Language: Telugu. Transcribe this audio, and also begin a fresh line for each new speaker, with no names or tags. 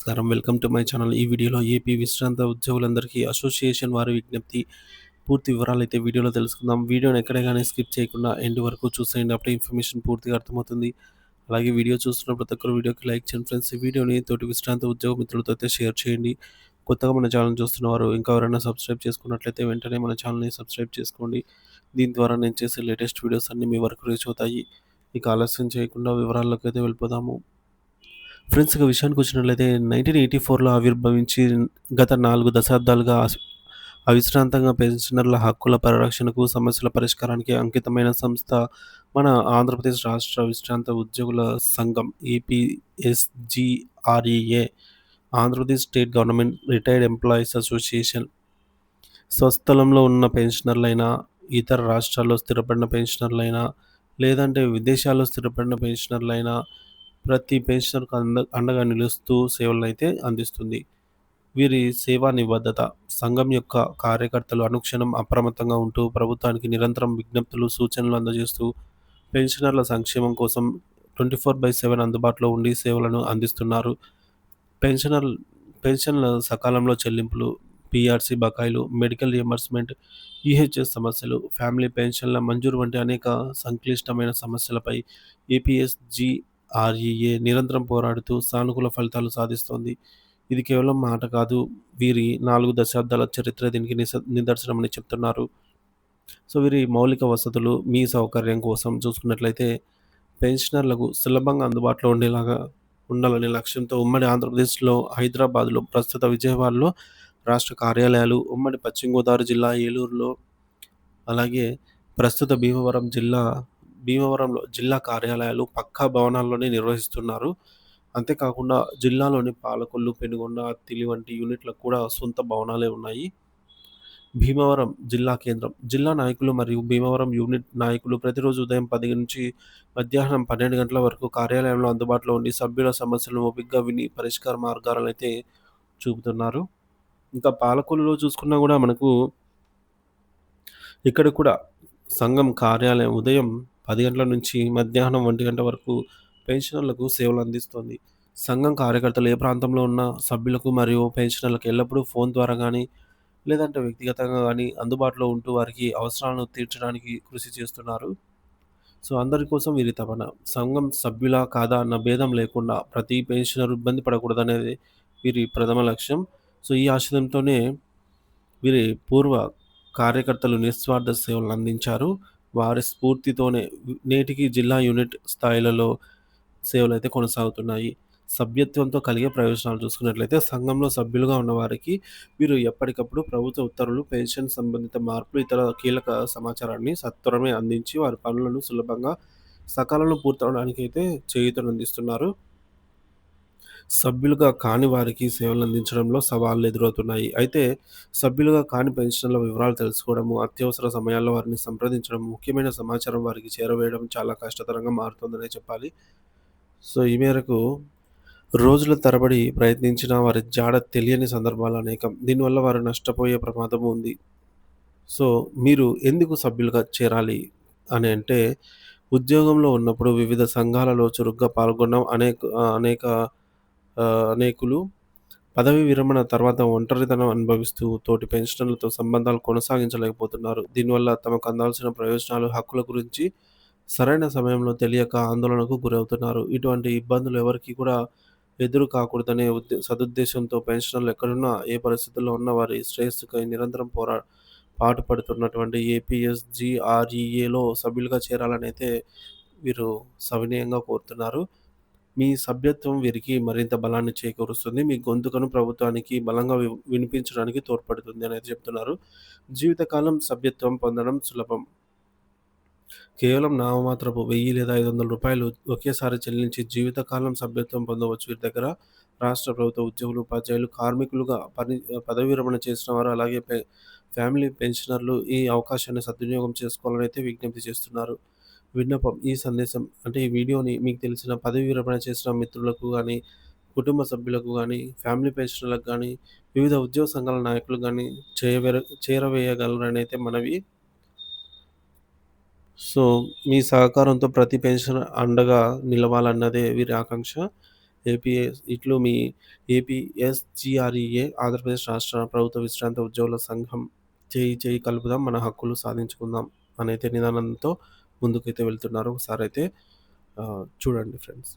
నమస్కారం. Welcome to my channel. ఈ వీడియోలో ఏపీ విశ్రాంత ఉద్యోగులందరికీ అసోసియేషన్ వారి విజ్ఞప్తి. పూర్తి వివరాలైతే వీడియోలో తెలుసుకుందాం. వీడియోని ఎక్కడ గాని స్కిప్ చేయకుండా ఎండ్ వరకు చూసేయండి. అప్పుడే ఇన్ఫర్మేషన్ పూర్తిగా అర్థమవుతుంది. అలాగే వీడియో చూస్తున్న ప్రతి ఒక్కరు వీడియోకి లైక్ చేయండి ఫ్రెండ్స్. ఈ వీడియోని తోటి విశ్రాంత ఉద్యోగ మిత్రులతో అయితే షేర్ చేయండి. కొత్తగా మన ఛానల్ చూస్తున్నవారు ఇంకా ఎవరైనా సబ్స్క్రైబ్ చేసుకున్నట్లయితే వెంటనే మన ఛానల్‌ని సబ్స్క్రైబ్ చేసుకోండి. దీని ద్వారా నేను చేసే లేటెస్ట్ వీడియోస్ అన్నీ మీ వరకు రీచ్ అవుతాయి. ఇక ఆలస్యం చేయకుండా వివరాల్లోకైతే వెళ్ళిపోదాము. ఫ్రెండ్స్ ఇక విషయానికొచ్చినట్లయితే 1984లో ఆవిర్భవించి గత 4 దశాబ్దాలుగా అవిశ్రాంతంగా పెన్షనర్ల హక్కుల పరిరక్షణకు, సమస్యల పరిష్కారానికి అంకితమైన సంస్థ మన ఆంధ్రప్రదేశ్ రాష్ట్ర విశ్రాంత ఉద్యోగుల సంఘం ఏపీఎస్‌జీఆర్‌ఈఏ. Andhra Pradesh state government retired employees association. స్వస్థలంలో ఉన్న పెన్షనర్లైనా, ఇతర రాష్ట్రాల్లో స్థిరపడిన పెన్షనర్లైనా, లేదంటే విదేశాల్లో స్థిరపడిన పెన్షనర్లైనా ప్రతి పెన్షనర్‌కు అండగా నిలుస్తూ సేవలనైతే అందిస్తుంది. వీరి సేవా నిబద్ధత. సంఘం యొక్క కార్యకర్తలు అనుక్షణం అప్రమత్తంగా ఉంటూ ప్రభుత్వానికి నిరంతరం విజ్ఞప్తులు, సూచనలు అందజేస్తూ పెన్షనర్ల సంక్షేమం కోసం 24/7 అందుబాటులో ఉండి సేవలను అందిస్తున్నారు. పెన్షనర్ పెన్షన్ల సకాలంలో చెల్లింపులు, పీఆర్సీ బకాయిలు, మెడికల్ రియంబర్స్‌మెంట్, ఈహెచ్ఎస్ సమస్యలు, ఫ్యామిలీ పెన్షన్ల మంజూరు వంటి అనేక సంక్లిష్టమైన సమస్యలపై ఏపీఎస్‌జీఆర్‌ఈఏ నిరంతరం పోరాడుతూ సానుకూల ఫలితాలు సాధిస్తోంది. ఇది కేవలం మాట కాదు. వీరి 4 దశాబ్దాల చరిత్ర దీనికి నిదర్శనమని చెప్తున్నారు. సో, వీరి మౌలిక వసతులు మీ సౌకర్యం కోసం చూసుకున్నట్లయితే పెన్షనర్లకు సులభంగా అందుబాటులో ఉండేలాగా ఉండాలనే లక్ష్యంతో ఉమ్మడి ఆంధ్రప్రదేశ్‌లో హైదరాబాద్‌లో, ప్రస్తుత విజయవాడలో రాష్ట్ర కార్యాలయాలు, ఉమ్మడి పశ్చిమ గోదావరి జిల్లా ఏలూరులో, అలాగే ప్రస్తుత భీమవరంలో జిల్లా కార్యాలయాలు పక్కా భవనాల్లోనే నిర్వహిస్తున్నారు. అంతేకాకుండా జిల్లాలోని పాలకొల్లు, పెనుగొండ, అత్తిలి వంటి యూనిట్లకు కూడా సొంత భవనాలే ఉన్నాయి. భీమవరం జిల్లా కేంద్రం. జిల్లా నాయకులు మరియు భీమవరం యూనిట్ నాయకులు ప్రతిరోజు ఉదయం 10 నుంచి మధ్యాహ్నం 12 గంటల వరకు కార్యాలయంలో అందుబాటులో ఉండి సభ్యుల సమస్యలను ఓపికగా విని పరిష్కార మార్గాలనైతే చూపుతున్నారు. ఇంకా పాలకొల్లులో చూసుకున్నా గూడా మనకు ఇక్కడ కూడా సంఘం కార్యాలయం ఉదయం 10 గంటల నుంచి మధ్యాహ్నం 1 గంట వరకు పెన్షనర్లకు సేవలు అందిస్తోంది. సంఘం కార్యకర్తలు ఏ ప్రాంతంలో ఉన్న సభ్యులకు మరియు పెన్షనర్లకు ఎల్లప్పుడూ ఫోన్ ద్వారా గానీ, లేదంటే వ్యక్తిగతంగా గానీ అందుబాటులో ఉంటూ వారికి అవసరాలను తీర్చడానికి కృషి చేస్తున్నారు. సో, అందరి కోసం వీరి తపన. సంఘం సభ్యులా? కాదా? అన్న భేదం లేకుండా ప్రతి పెన్షనర్ ఇబ్బంది పడకూడదనేది వీరి ప్రథమ లక్ష్యం. సో, ఈ ఆశయంతోనే వీరి పూర్వ కార్యకర్తలు నిస్వార్థ సేవలనందించారు. వారి స్ఫూర్తితోనే నేటికి జిల్లా యూనిట్ స్థాయిలలో సేవలైతే కొనసాగుతున్నాయి. సభ్యత్వంతో కలిగే ప్రయోజనాలు చూసుకున్నట్లయితే సంఘంలో సభ్యులుగా ఉన్నవారికి వీరు ఎప్పటికప్పుడు ప్రభుత్వ ఉత్తర్వులు, పెన్షన్ సంబంధిత మార్పులు, ఇతర కీలక సమాచారాన్ని సత్వరమే అందించి వారి పనులను సులభంగా, సకాలంలో పూర్తవడానికైతే చేయూతనందిస్తున్నారు. సభ్యులుగా కాని వారికి సేవలందించడంలో సవాళ్లు ఎదురవుతున్నాయి. అయితే సభ్యులుగా కాని పెన్షనర్ల వివరాలు తెలుసుకోవడము, అత్యవసర సమయాల్లో వారిని సంప్రదించడం, ముఖ్యమైన సమాచారం వారికి చేరవేయడం చాలా కష్టతరంగా మారుతుందనే చెప్పాలి. సో, ఈ మేరకు రోజుల తరబడి ప్రయత్నించినా వారి జాడ తెలియని సందర్భాలు అనేకం. దీనివల్ల వారు నష్టపోయే ప్రమాదం ఉంది. సో, మీరు ఎందుకు సభ్యులుగా చేరాలి అని అంటే, ఉద్యోగంలో ఉన్నప్పుడు వివిధ సంఘాలలో చురుగ్గా పాల్గొనడం అనేకులు పదవీ విరమణ తర్వాత ఒంటరితనం అనుభవిస్తూ తోటి పెన్షనర్లతో సంబంధాలు కొనసాగించలేకపోతున్నారు. దీనివల్ల తమకు అందాల్సిన ప్రయోజనాలు, హక్కుల గురించి సరైన సమయంలో తెలియక ఆందోళనకు గురవుతున్నారు. ఇటువంటి ఇబ్బందులు ఎవరికీ కూడా ఎదురు కాకూడదనే సదుద్దేశంతో పెన్షనర్లు ఎక్కడున్నా, ఏ పరిస్థితుల్లో ఉన్న వారి శ్రేయస్సుకై నిరంతరం పాటుపడుతున్నటువంటి ఏపీఎస్‌జీఆర్‌ఈఏలో సభ్యులుగా చేరాలనైతే వీరు సవినయంగా కోరుతున్నారు. మీ సభ్యత్వం వీరికి మరింత బలాన్ని చేకూరుస్తుంది. మీ గొంతుకను ప్రభుత్వానికి బలంగా వినిపించడానికి తోడ్పడుతుంది అనేది చెప్తున్నారు. జీవితకాలం సభ్యత్వం పొందడం సులభం. కేవలం నామమాత్రపు 1000 లేదా రూ. 500 ఒకేసారి చెల్లించి జీవితకాలం సభ్యత్వం పొందవచ్చు. వీరి దగ్గర రాష్ట్ర ప్రభుత్వ ఉద్యోగులు, ఉపాధ్యాయులు, కార్మికులుగా పదవీ విరమణ చేసిన వారు, అలాగే ఫ్యామిలీ పెన్షనర్లు ఈ అవకాశాన్ని సద్వినియోగం చేసుకోవాలని అయితే విజ్ఞప్తి చేస్తున్నారు. విన్నపం: ఈ సందేశం అంటే ఈ వీడియోని మీకు తెలిసిన పదవీ విరమణ చేసిన మిత్రులకు గానీ, కుటుంబ సభ్యులకు గానీ, ఫ్యామిలీ పెన్షనర్లకు గానీ, వివిధ ఉద్యోగ సంఘాల నాయకులకు గానీ చేరవేయగలరని అయితే మనవి. సో, మీ సహకారంతో ప్రతి పెన్షనర్ అండగా నిలవాలన్నదే వీరి ఆకాంక్ష. ఇట్లు మీ ఏపీఎస్‌జీఆర్‌ఈఏ ఆంధ్రప్రదేశ్ రాష్ట్ర ప్రభుత్వ విశ్రాంత ఉద్యోగుల సంఘం. చేయి చేయి కలుపుదాం మన హక్కులు సాధించుకుందాం అనైతే నినాదంతో ముందుకైతే వెళ్తున్నారు. ఒకసారైతే చూడండి ఫ్రెండ్స్.